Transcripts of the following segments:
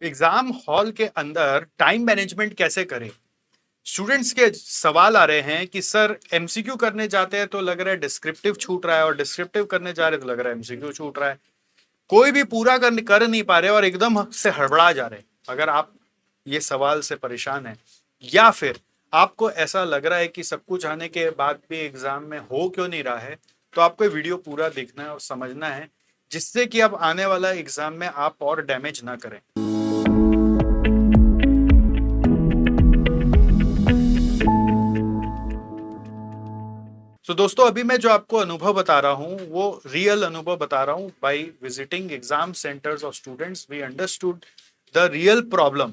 Exam hall के अंदर time management कैसे करें। स्टूडेंट्स के सवाल आ रहे हैं कि सर एमसीक्यू करने जाते हैं तो लग रहा है डिस्क्रिप्टिव छूट रहा है, और डिस्क्रिप्टिव करने जा रहे हैं तो लग रहा है एमसीक्यू छूट रहा है। कोई भी पूरा कर नहीं पा रहे और एकदम से हड़बड़ा जा रहे हैं। अगर आप ये सवाल से परेशान हैं, या फिर आपको ऐसा लग रहा है कि सब कुछ आने के बाद भी एग्जाम में हो क्यों नहीं रहा है, तो आपको वीडियो पूरा देखना है और समझना है, जिससे कि अब आने वाला एग्जाम में आप और डैमेज ना करें। तो दोस्तों, अभी मैं जो आपको अनुभव बता रहा हूँ वो रियल अनुभव बता रहा हूँ। By visiting exam centres of students we understood the real problem.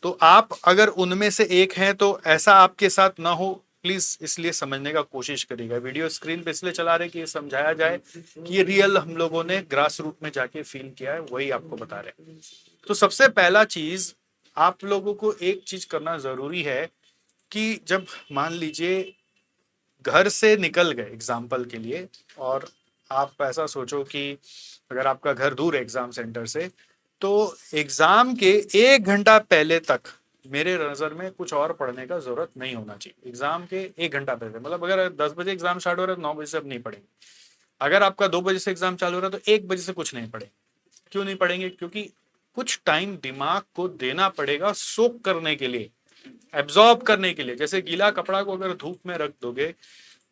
तो आप अगर उनमें से एक हैं तो ऐसा आपके साथ ना हो, प्लीज इसलिए समझने का कोशिश करिएगा। वीडियो स्क्रीन पे इसलिए चला रहे कि ये समझाया जाए कि ये रियल हम लोगों ने ग्रास रूट में जाके फील किया है, वही आपको बता रहे हैं। तो सबसे पहला चीज, आप लोगों को एक चीज करना जरूरी है कि जब मान लीजिए घर से निकल गए एग्जाम्पल के लिए, और आप ऐसा सोचो कि अगर आपका घर दूर है एग्जाम सेंटर से, तो एग्जाम के 1 घंटा पहले तक मेरे नजर में कुछ और पढ़ने का जरूरत नहीं होना चाहिए। एग्जाम के 1 घंटा पहले, मतलब अगर 10 बजे एग्जाम स्टार्ट हो रहा है तो 9 बजे से अब नहीं पढ़ेंगे। अगर आपका 2 बजे से एग्जाम चालू हो रहा है तो 1 बजे से कुछ नहीं पढ़ेंगे। क्यों नहीं पढ़ेंगे? क्योंकि कुछ टाइम दिमाग को देना पड़ेगा सोक करने के लिए, एब्जॉर्ब करने के लिए। जैसे गीला कपड़ा को अगर धूप में रख दोगे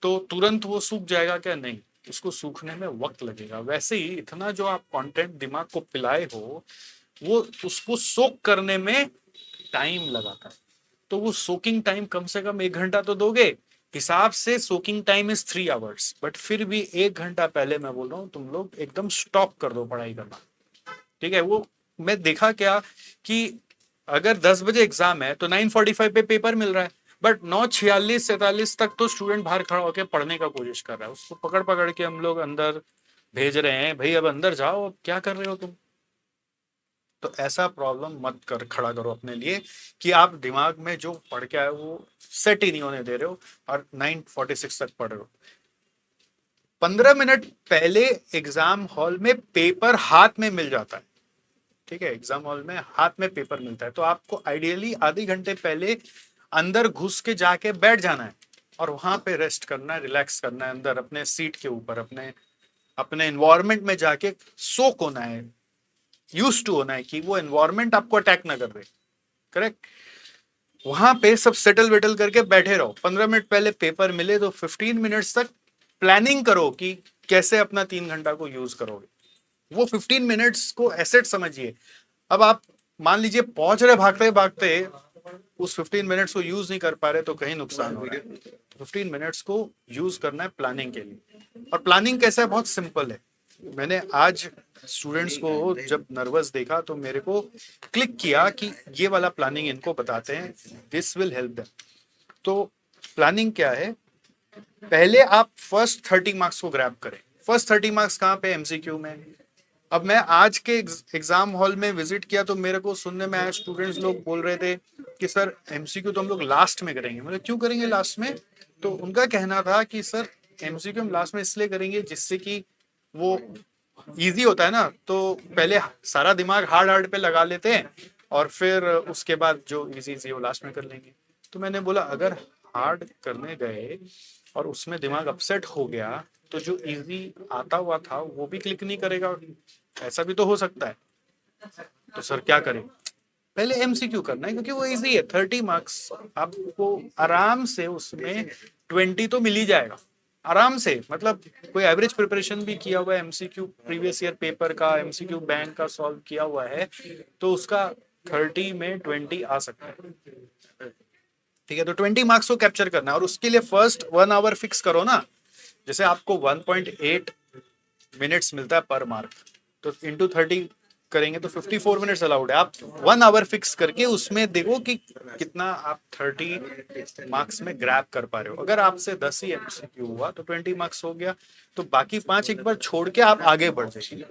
तो तुरंत वो सूख जाएगा क्या? नहीं, उसको सूखने में वक्त लगेगा। वैसे ही इतना जो आप कंटेंट दिमाग को पिलाए हो, वो उसको सोक करने में टाइम लगाता है। तो वो सोकिंग टाइम कम से कम 1 घंटा तो दोगे। हिसाब से soaking time is 3 hours, but फिर भी 1 घंटा पहले मैं बोल रहा हूँ तुम लोग एकदम स्टॉप कर दो पढ़ाई करना। ठीक है? वो मैं देखा क्या कि अगर 10 बजे एग्जाम है तो 9:45 पे पेपर मिल रहा है, बट 9:46 47 तक तो स्टूडेंट बाहर खड़ा होकर पढ़ने का कोशिश कर रहा है। उसको पकड़ पकड़ के हम लोग अंदर भेज रहे हैं, भाई अब अंदर जाओ, अब क्या कर रहे हो तुम। तो ऐसा प्रॉब्लम मत कर खड़ा करो अपने लिए कि आप दिमाग में जो पढ़ के आए वो सेट ही नहीं होने दे रहे हो और 9:46 तक पढ़ रहे हो। 15 मिनट पहले एग्जाम हॉल में पेपर हाथ में मिल जाता है। ठीक है? एग्जाम हॉल में हाथ में पेपर मिलता है, तो आपको आइडियली आधे घंटे पहले अंदर घुस के जाके बैठ जाना है और वहां पे रेस्ट करना है, रिलैक्स करना है, अंदर अपने सीट के ऊपर अपने अपने एनवायरमेंट में जाके सोक होना है, यूज टू होना है कि वो एनवायरमेंट आपको अटैक ना कर दे। करेक्ट? वहां पे सब सेटल वेटल करके बैठे रहो। 15 मिनट पहले पेपर मिले तो 15 मिनट्स तक प्लानिंग करो कि कैसे अपना 3 घंटा को यूज करोगे। वो 15 मिनट्स को एसेट समझिए। अब आप मान लीजिए पहुंच रहे भागते भागते, उस 15 मिनट्स को यूज नहीं कर पा रहे तो कहीं नुकसान हो रहा है। 15 मिनट्स को यूज करना है प्लानिंग के लिए। और प्लानिंग कैसा है? बहुत सिंपल है। मैंने आज स्टूडेंट्स को जब नर्वस देखा तो मेरे को क्लिक किया कि ये वाला प्लानिंग इनको बताते हैं, दिस विल हेल्प देम। तो प्लानिंग क्या है? पहले आप फर्स्ट 30 मार्क्स को ग्रैब करें। फर्स्ट 30 मार्क्स कहाँ पे? एमसीक्यू में। अब मैं आज के एग्जाम हॉल में विजिट किया तो मेरे को सुनने में आया, स्टूडेंट्स लोग बोल रहे थे कि सर एमसीक्यू तो हम लोग लास्ट में करेंगे। मतलब क्यों करेंगे लास्ट में? तो उनका कहना था कि सर एमसीक्यू हम लास्ट में इसलिए करेंगे जिससे कि वो इजी होता है ना, तो पहले सारा दिमाग हार्ड हार्ड पे लगा लेते हैं और फिर उसके बाद जो इजी इजी वो लास्ट में कर लेंगे। तो मैंने बोला अगर हार्ड करने गए और उसमें दिमाग अपसेट हो गया तो जो इजी आता हुआ था वो भी क्लिक नहीं करेगा। ऐसा भी तो हो सकता है। तो सर क्या करें? पहले एमसीक्यू करना है क्योंकि वो इजी है। 30 मार्क्स आपको आराम से उसमें 20 तो मिल ही जाएगा आराम से। मतलब कोई एवरेज प्रिपरेशन भी किया हुआ है, एमसीक्यू प्रीवियस ईयर पेपर का, एमसीक्यू बैंक का सॉल्व किया हुआ है, तो उसका 30 में 20 आ सकता है। ठीक है? तो 20 मार्क्स को कैप्चर करना है और उसके लिए फर्स्ट 1 आवर फिक्स करो ना। जैसे आपको 1.8 मिनट्स मिलता है पर मार्क, तो इंटू 30 करेंगे तो 54 मिनट्स अलाउड है। आप 1 आवर फिक्स करके उसमें देखो कि कितना आप 30 मार्क्स में ग्रैब कर पा रहे हो। अगर आपसे 10 ही एमसीक्यू हुआ तो 20 मार्क्स हो गया, तो बाकी 5 एक बार छोड़ के आप आगे बढ़ जाइए।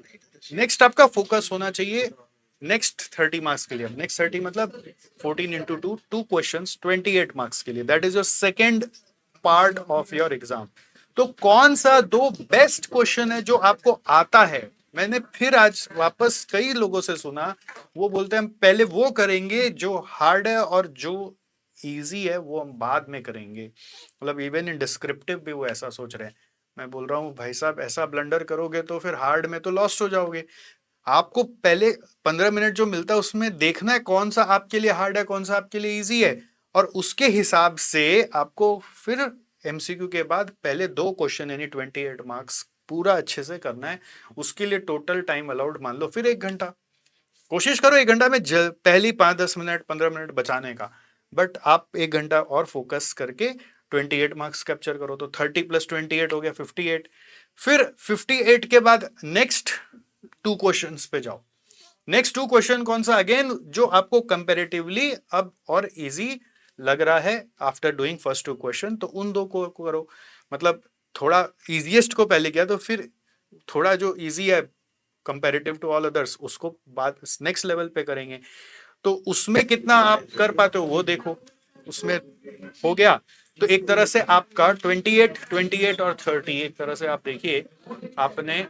नेक्स्ट आपका फोकस होना चाहिए नेक्स्ट 30 मार्क्स के लिए। नेक्स्ट 30 मतलब 14 इंटू 2, 2 क्वेश्चन 28 मार्क्स के लिए। That is your second part of your exam. तो कौन सा 2 बेस्ट क्वेश्चन है जो आपको आता है मैंने फिर आज वापस कई लोगों से सुना, वो बोलते हैं हम पहले वो करेंगे जो हार्ड है और जो इजी है वो हम बाद में करेंगे। मतलब इवन इन डिस्क्रिप्टिव भी वो ऐसा सोच रहे हैं। मैं बोल रहा हूँ भाई साहब ऐसा ब्लंडर करोगे तो फिर हार्ड में तो लॉस्ट हो जाओगे। आपको पहले 15 मिनट जो मिलता है उसमें देखना है कौन सा आपके लिए हार्ड है कौन सा आपके लिए इजी है, और उसके हिसाब से आपको फिर एमसीक्यू के बाद पहले 2 क्वेश्चन यानी 28 मार्क्स पूरा अच्छे से करना है। उसके लिए टोटल टाइम अलाउड मान लो फिर 1 घंटा। कोशिश करो 1 घंटा में पहली 5-10 मिनट 15 मिनट बचाने का, बट आप 1 घंटा और फोकस करके 28 मार्क्स कैप्चर करो तो 30 + 28 हो गया 58। फिर 58 के बाद नेक्स्ट 2 क्वेश्चंस पे जाओ। नेक्स्ट 2 क्वेश्चन कौन सा, अगेन जो आपको कंपेरेटिवली अब और इजी लग रहा है आफ्टर डूइंग फर्स्ट 2 क्वेश्चन, तो उन 2 को करो। मतलब थोड़ा इजीएस्ट को पहले किया तो फिर थोड़ा जो इजी है कंपेरेटिव टू ऑल अदर्स उसको बाद नेक्स्ट लेवल पे करेंगे। तो उसमें कितना आप कर पाते हो वो देखो। उसमें हो गया तो एक तरह से आपका 28, 28 और 30 एक तरह से आप देखिए आपने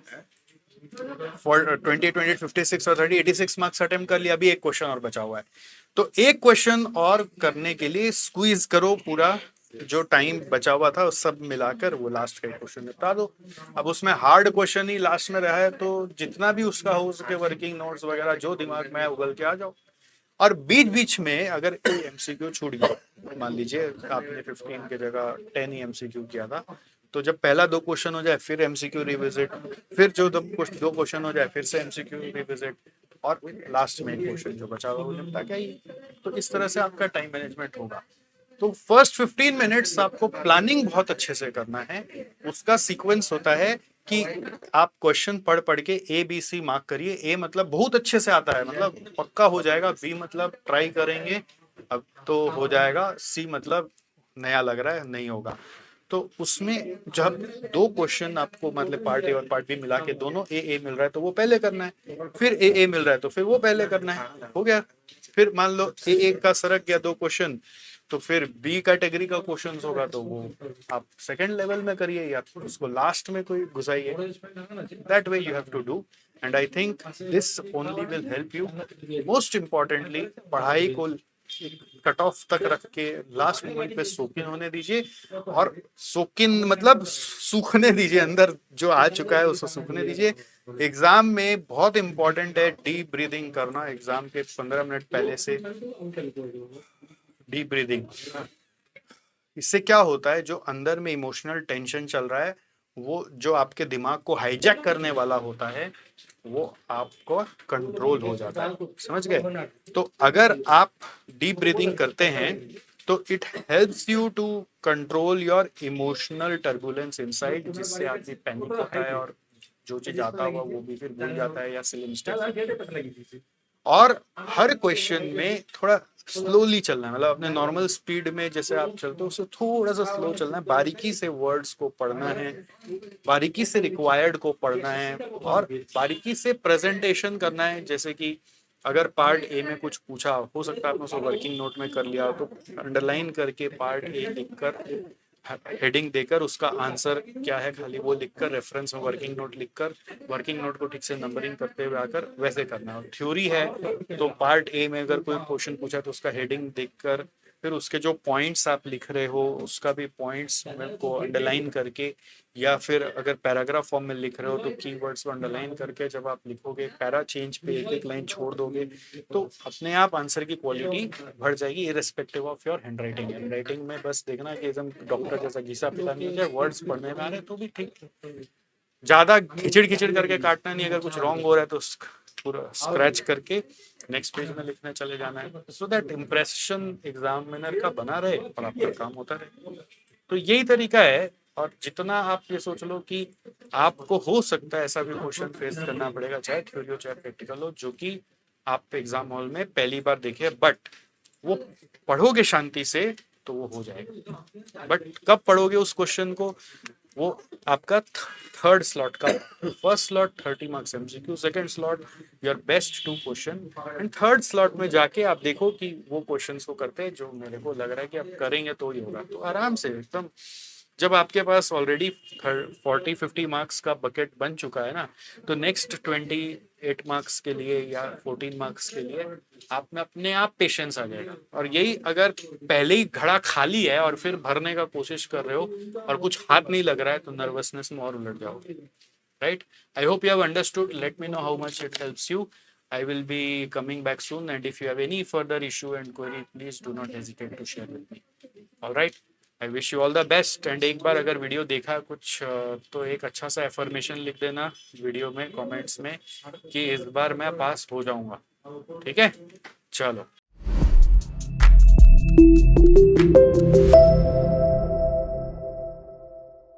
फॉर 20, 56 और 30 86 मार्क्स अटेम्प्ट कर लिया। अभी 1 क्वेश्चन और बचा हुआ है, तो 1 क्वेश्चन और करने के लिए स्क्वीज करो पूरा जो टाइम बचा हुआ था सब मिलाकर वो लास्ट का 1 क्वेश्चन निपटा दो। अब उसमें हार्ड क्वेश्चन ही लास्ट में रहा है तो जितना भी उसका हो सके वर्किंग नोट्स वगैरह जो दिमाग में है उगल के आ जाओ। और बीच बीच में अगर कोई एमसीक्यू छूट गया, मान लीजिए आपने 15 की जगह 10 ही एमसीक्यू किया था, तो जब पहला 2 क्वेश्चन हो जाए फिर एमसीक्यू रिविजिट, फिर जो 2 क्वेश्चन हो जाए फिर से एमसीक्यू रिविजिट, और लास्ट में 1 क्वेश्चन जो बचा हुआ वो निपटा के ही। तो इस तरह से आपका टाइम मैनेजमेंट होगा। तो फर्स्ट 15 मिनट्स आपको प्लानिंग बहुत अच्छे से करना है। उसका सीक्वेंस होता है कि आप क्वेश्चन पढ़ पढ़ के ए बी सी मार्क करिए। ए मतलब बहुत अच्छे से आता है, मतलब पक्का हो जाएगा। बी मतलब ट्राई करेंगे अब तो हो जाएगा। सी मतलब नया लग रहा है नहीं होगा। तो उसमें जब 2 क्वेश्चन आपको मतलब पार्ट ए और पार्ट बी मिला के दोनों ए मिल रहा है तो वो पहले करना है, फिर ए मिल रहा है तो फिर वो पहले करना है, हो गया। फिर मान लो ए का सरक गया 2 क्वेश्चन, तो फिर बी कैटेगरी का क्वेश्चन होगा तो वो आप सेकंड लेवल में करिए या उसको लास्ट में कोई घुसाइए। That way you have to do, and I think this only will help you. Most importantly पढ़ाई को कट ऑफ तक रख के लास्ट मोमेंट पे सोकिन होने दीजिए, और सोकिन मतलब सूखने दीजिए, अंदर जो आ चुका है उसको सूखने दीजिए। एग्जाम में बहुत इंपॉर्टेंट है डीप ब्रीदिंग करना। एग्जाम के 15 मिनट पहले से डीप ब्रीदिंग, इससे क्या होता है जो अंदर में इमोशनल टेंशन चल रहा है वो जो आपके दिमाग को हाईजैक करने वाला होता है वो आपको कंट्रोल हो जाता है। समझ गए? तो अगर आप डीप ब्रीदिंग करते हैं तो it helps you to control your emotional turbulence inside, जिससे आदमी पैनिक होता है और जो चीज आता हुआ वो भी फिर भूल जाता है या सिली मिस्टेक। और हर क्वेश्चन में थोड़ा स्लोली चलना है, मतलब अपने नॉर्मल स्पीड में जैसे आप चलते हो उससे थोड़ा सा स्लो चलना है। बारीकी से वर्ड्स को पढ़ना है, बारीकी से रिक्वायर्ड को पढ़ना है, और बारीकी से प्रेजेंटेशन करना है। जैसे कि अगर पार्ट ए में कुछ पूछा हो सकता है आपने उसको वर्किंग नोट में कर लिया, तो अंडरलाइन करके पार्ट ए लिखकर हेडिंग देकर उसका आंसर क्या है खाली वो लिखकर रेफरेंस में वर्किंग नोट लिखकर वर्किंग नोट को ठीक से नंबरिंग करते हुए आकर वैसे करना है। थ्योरी है तो पार्ट ए में अगर कोई क्वेश्चन पूछा तो उसका हेडिंग देखकर फिर उसके जो पॉइंट्स आप लिख रहे हो उसका भी पॉइंट्स को अंडरलाइन करके, या फिर अगर पैराग्राफ फॉर्म में लिख रहे हो तो कीवर्ड्स को अंडरलाइन करके जब आप लिखोगे पैरा चेंज पे एक एक लाइन छोड़ दोगे तो अपने आप आंसर की क्वालिटी बढ़ जाएगी irrespective of your handwriting. Handwriting में बस देखना कि एकदम डॉक्टर जैसा घिसा पिटा नहीं हो जाए, वर्ड्स पढ़ने में आ रहे तो भी ठीक, ज्यादा खिचड़ खिचड़ करके काटना नहीं। अगर कुछ रॉन्ग हो रहा है तो पूरा स्क्रैच करके नेक्स्ट पेज में लिखने चले जाना है, सो दैट इम्प्रेशन एग्जामिनर का बना रहे और आपका काम होता रहे। तो यही तरीका है। और जितना आप ये सोच लो कि आपको हो सकता है ऐसा भी क्वेश्चन फेस करना पड़ेगा, चाहे थ्योरी हो चाहे प्रैक्टिकल हो, जो कि आप एग्जाम हॉल में पहली बार देखे, बट वो पढ़ोगे शांति से तो वो हो जाएगा। बट कब पढ़ोगे उस क्वेश्चन को, वो आपका थर्ड स्लॉट का, first slot 30 marks MCQ, second slot your best 2 question, and third slot में जाके आप देखो कि वो क्वेश्चंस को करते हैं जो मेरे को लग रहा है कि आप करेंगे तो ही होगा। तो आराम से एकदम जब आपके पास ऑलरेडी 40-50 मार्क्स का बकेट बन चुका है ना, तो नेक्स्ट 28 मार्क्स के लिए या 14 मार्क्स के लिए आप में अपने आप पेशेंस आ जाएगा। और यही अगर पहले ही घड़ा खाली है और फिर भरने का कोशिश कर रहे हो और कुछ हाथ नहीं लग रहा है, तो नर्वसनेस में और उलझ जाओगे, right? I hope you have understood. Let me know how much it helps you. I will be coming back soon, and if you have any further issue and query, please do not hesitate to share with me. All right. I wish you all the best. And एक बार अगर video देखा कुछ तो एक अच्छा सा affirmation लिख देना वीडियो में कमेंट्स में कि इस बार मैं पास हो जाऊंगा. ठीक है, चलो.